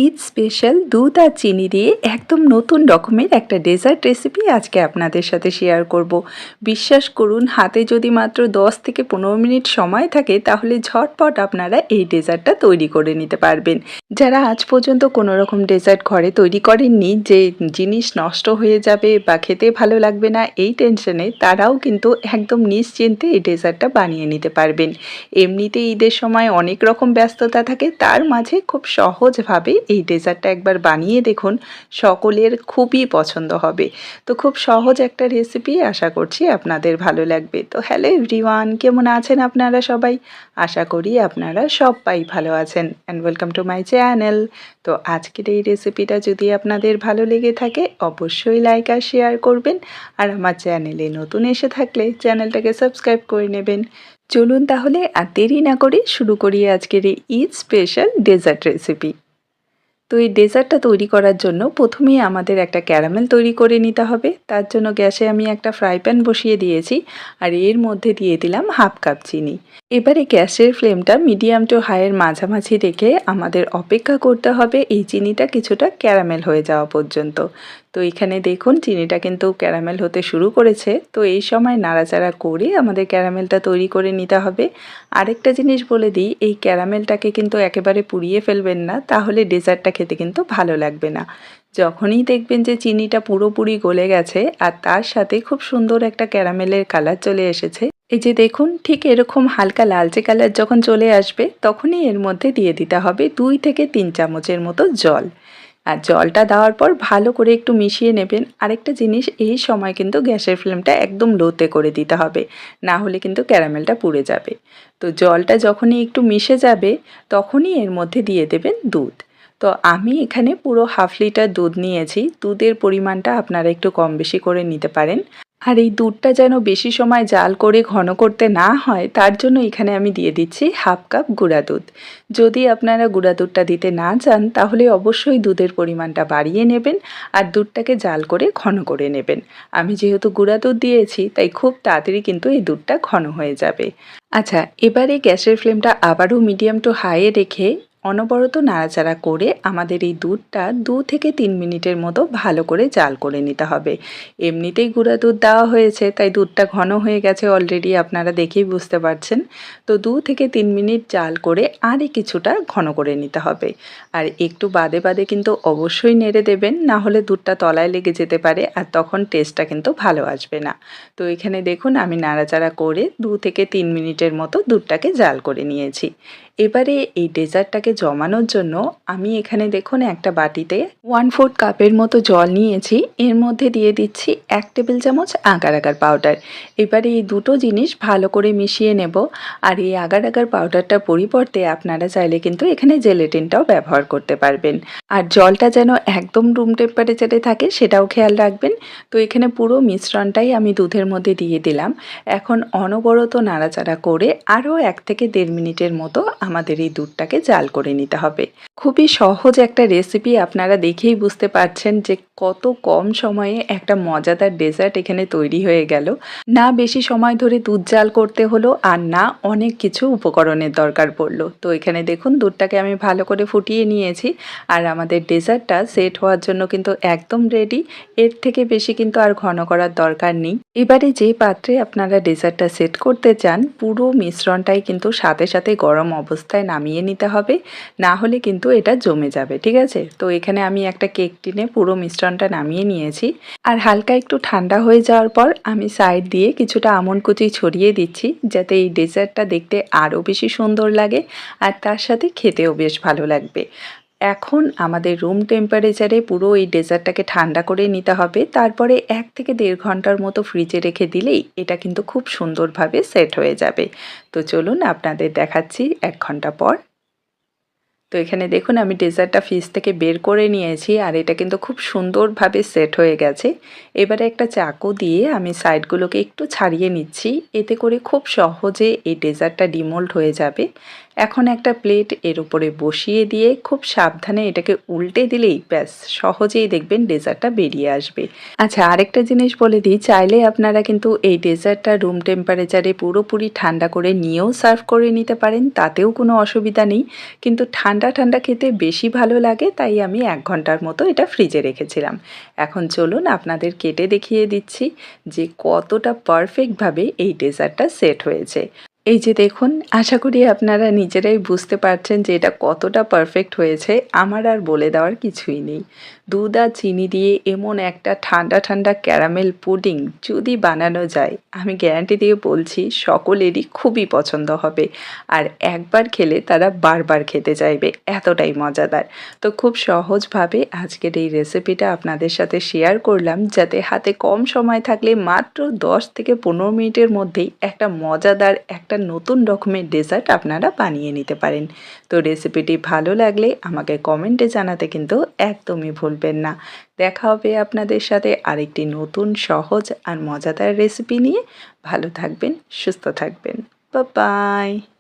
Eid special দুধ আর চিনি দিয়ে একদম নতুন রকমের একটা ডেজার্ট রেসিপি আজকে আপনাদের সাথে শেয়ার করব। বিশ্বাস করুন, হাতে যদি মাত্র 10 থেকে 15 মিনিট সময় থাকে তাহলে ঝটপট আপনারা এই ডেজার্টটা তৈরি করে নিতে পারবেন। যারা আজ পর্যন্ত কোনো রকম ডেজার্ট ঘরে তৈরি করেননি, যে জিনিস নষ্ট হয়ে যাবে বা খেতে ভালো লাগবে না এই টেনশনে, তারাও কিন্তু একদম নিশ্চিন্তে এই ডেজার্টটা বানিয়ে নিতে পারবেন। এমনিতে ঈদের সময় অনেক রকম ব্যস্ততা থাকে, তার মাঝে খুব সহজভাবে এই ডেজার্টটা একবার বানিয়ে দেখুন, সকলের খুবই পছন্দ হবে। তো খুব সহজ একটা রেসিপি, আশা করছি আপনাদের ভালো লাগবে। তো হ্যালো এভরিওয়ান, কেমন আছেন আপনারা সবাই? আশা করি আপনারা সবাই ভালো আছেন and welcome to my channel. তো আজকের এই রেসিপিটা যদি আপনাদের ভালো লেগে থাকে অবশ্যই লাইক আর শেয়ার করবেন, আর আমার চ্যানেলে নতুন এসে থাকলে চ্যানেলটাকে সাবস্ক্রাইব করে নেবেন। চলুন তাহলে আর দেরি না করে শুরু করি আজকের এই ঈদ স্পেশাল ডেজার্ট রেসিপি। তো এই ডেজার্টটা তৈরি করার জন্য প্রথমেই আমাদের একটা ক্যারামেল তৈরি করে নিতে হবে। তার জন্য গ্যাসে আমি একটা ফ্রাই প্যান বসিয়ে দিয়েছি, আর এর মধ্যে দিয়ে দিলাম হাফ কাপ চিনি। এবারে গ্যাসের ফ্লেমটা মিডিয়াম টু হাইয়ের মাঝামাঝি রেখে আমাদের অপেক্ষা করতে হবে এই চিনিটা কিছুটা ক্যারামেল হয়ে যাওয়া পর্যন্ত। তো এখানে দেখুন চিনিটা কিন্তু ক্যারামেল হতে শুরু করেছে। তো এই সময় নাড়াচাড়া করে আমাদের ক্যারামেলটা তৈরি করে নিতে হবে। আরেকটা জিনিস বলে দিই, এই ক্যারামেলটাকে কিন্তু একেবারে পুড়িয়ে ফেলবেন না, তাহলে ডেজার্টটা খেতে কিন্তু ভালো লাগবে না। যখনই দেখবেন যে চিনিটা পুরোপুরি গলে গেছে আর তার সাথে খুব সুন্দর একটা ক্যারামেলের কালার চলে এসেছে, এই যে দেখুন ঠিক এরকম হালকা লালচে কালার যখন চলে আসবে, তখনই এর মধ্যে দিয়ে দিতে হবে 2 থেকে 3 চামচের মতো জল। আর জলটা দেওয়ার পর ভালো করে একটু মিশিয়ে নেবেন। আরেকটা জিনিস, এই সময় কিন্তু গ্যাসের ফ্লেমটা একদম লোতে করে দিতে হবে, না হলে কিন্তু ক্যারামেলটা পুড়ে যাবে। তো জলটা যখনই একটু মিশে যাবে তখনই এর মধ্যে দিয়ে দেবেন দুধ। তো আমি এখানে পুরো হাফ লিটার দুধ নিয়েছি। দুধের পরিমাণটা আপনারা একটু কম বেশি করে নিতে পারেন। আর এই দুধটা যেন বেশি সময় জাল করে ঘন করতে না হয়, তার জন্য এখানে আমি দিয়ে দিচ্ছি হাফ কাপ গুঁড়া দুধ। যদি আপনারা গুঁড়া দুধটা দিতে না চান তাহলে অবশ্যই দুধের পরিমাণটা বাড়িয়ে নেবেন আর দুধটাকে জাল করে ঘন করে নেবেন। আমি যেহেতু গুঁড়া দুধ দিয়েছি তাই খুব তাড়াতাড়ি কিন্তু এই দুধটা ঘন হয়ে যাবে। আচ্ছা, এবারে গ্যাসের ফ্লেমটা আবারও মিডিয়াম টু হাইয়ে রেখে অনবরত নাড়াচাড়া করে আমাদের এই দুধটা 2 থেকে 3 মিনিটের মতো ভালো করে জাল করে নিতে হবে। এমনিতেই গুঁড়া দুধ দেওয়া হয়েছে তাই দুধটা ঘন হয়ে গেছে অলরেডি, আপনারা দেখেই বুঝতে পারছেন। তো 2 থেকে 3 মিনিট জাল করে আরও কিছুটা ঘন করে নিতে হবে। আর একটু বাদে বাদে কিন্তু অবশ্যই নেড়ে দেবেন, না হলে দুধটা তলায় লেগে যেতে পারে আর তখন টেস্টটা কিন্তু ভালো আসবে না। তো এখানে দেখুন আমি নাড়াচাড়া করে 2 থেকে 3 মিনিটের মতো দুধটাকে জাল করে নিয়েছি। এবারে এই ডেজার্টটাকে জমানোর জন্য আমি এখানে দেখুন একটা বাটিতে 1/4 কাপের মতো জল নিয়েছি। এর মধ্যে দিয়ে দিচ্ছি 1 টেবিল চামচ আগার আগার পাউডার। এবারে এই দুটো জিনিস ভালো করে মিশিয়ে নেব। আর এই আগার আগার পাউডারটার পরিবর্তে আপনারা চাইলে কিন্তু এখানে জেলেটিনটাও ব্যবহার করতে পারবেন। আর জলটা যেন একদম রুম টেম্পারেচারে থাকে সেটাও খেয়াল রাখবেন। তো এখানে পুরো মিশ্রণটাই আমি দুধের মধ্যে দিয়ে দিলাম। এখন অনবরত নাড়াচাড়া করে আরও 1 থেকে 1.5 মিনিটের মতো আমাদের এই দুধটাকে জাল করে নিতে হবে। খুবই সহজ একটা রেসিপি, আপনারা দেখেই বুঝতে পারছেন যে কত কম সময়ে একটা মজাদার ডেজার্ট এখানে তৈরি হয়ে গেল। না বেশি সময় ধরে দুধ জাল করতে হলো আর না অনেক কিছু উপকরণের দরকার পড়লো। তো এখানে দেখুন দুধটাকে আমি ভালো করে ফুটিয়ে নিয়েছি আর আমাদের ডেজার্টটা সেট হওয়ার জন্য কিন্তু একদম রেডি। এর থেকে বেশি কিন্তু আর ঘন করার দরকার নেই। এবারে যে পাত্রে আপনারা ডেজার্টটা সেট করতে চান, পুরো মিশ্রণটাই কিন্তু সাথে সাথে গরম অবস্থায় নামিয়ে নিতে হবে, না হলে কিন্তু এটা জমে যাবে, ঠিক আছে? তো এখানে আমি একটা কেক টিনে পুরো মিশ্রণটা নামিয়ে নিয়েছি। আর হালকা একটু ঠান্ডা হয়ে যাওয়ার পর আমি সাইড দিয়ে কিছুটা আমন্ড কুচি ছড়িয়ে দিচ্ছি, যাতে এই ডেজার্টটা দেখতে আরও বেশি সুন্দর লাগে আর তার সাথে খেতেও বেশ ভালো লাগবে। এখন আমাদের রুম টেম্পারেচারে পুরো এই ডেজার্টটাকে ঠান্ডা করে নিতে হবে। তারপরে 1 থেকে 1.5 ঘন্টার মতো ফ্রিজে রেখে দিলেই এটা কিন্তু খুব সুন্দরভাবে সেট হয়ে যাবে। তো চলুন আপনাদের দেখাচ্ছি 1 ঘন্টা পর। তো এখানে দেখুন আমি ডেজার্টটা ফ্রিজ থেকে বের করে নিয়েছি আর এটা কিন্তু খুব সুন্দরভাবে সেট হয়ে গেছে। এবারে একটা চাকু দিয়ে আমি সাইডগুলোকে একটু ছাড়িয়ে নিচ্ছি, এতে করে খুব সহজে এই ডেজার্টটা ডিমোল্ড হয়ে যাবে। এখন একটা প্লেট এর উপরে বসিয়ে দিয়ে খুব সাবধানে এটাকে উল্টে দিলেই ব্যাস সহজেই দেখবেন ডেজার্টটা বেরিয়ে আসবে। আচ্ছা, আরেকটা জিনিস বলে দিই, চাইলে আপনারা কিন্তু এই ডেজার্টটা রুম টেম্পারেচারে পুরোপুরি ঠান্ডা করে নিয়েও সার্ভ করে নিতে পারেন, তাতেও কোনো অসুবিধা নেই। কিন্তু ঠান্ডা ঠান্ডা খেতে বেশি ভালো লাগে, তাই আমি 1 ঘন্টার মতো এটা ফ্রিজে রেখেছিলাম। এখন চলুন আপনাদের কেটে দেখিয়ে দিচ্ছি যে কতটা পারফেক্টভাবে এই ডেজার্টটা সেট হয়েছে। এই যে দেখুন, আশা করি আপনারা নিজেরাই বুঝতে পারছেন যে এটা কতটা পারফেক্ট হয়েছে। আমার আর বলে দেওয়ার কিছুই নেই। দুধ আর চিনি দিয়ে এমন একটা ঠান্ডা ঠান্ডা ক্যারামেল পুডিং যদি বানানো যায়, আমি গ্যারান্টি দিয়ে বলছি সকলেরই খুবই পছন্দ হবে। আর একবার খেলে তারা বারবার খেতে চাইবে, এতটাই মজাদার। তো খুব সহজভাবে আজকের এই রেসিপিটা আপনাদের সাথে শেয়ার করলাম, যাতে হাতে কম সময় থাকলে মাত্র 10 থেকে 15 মিনিটের মধ্যেই একটা মজাদার একটা নতুন রকমের ডেজার্ট আপনারা বানিয়ে নিতে পারেন। তো রেসিপিটি ভালো লাগলে আমাকে কমেন্টে জানাতে কিন্তু একদমই ভুলবেন না। দেখা হবে আপনাদের সাথে আরেকটি নতুন সহজ আর মজাদার রেসিপি নিয়ে। ভালো থাকবেন, সুস্থ থাকবেন। Bye bye.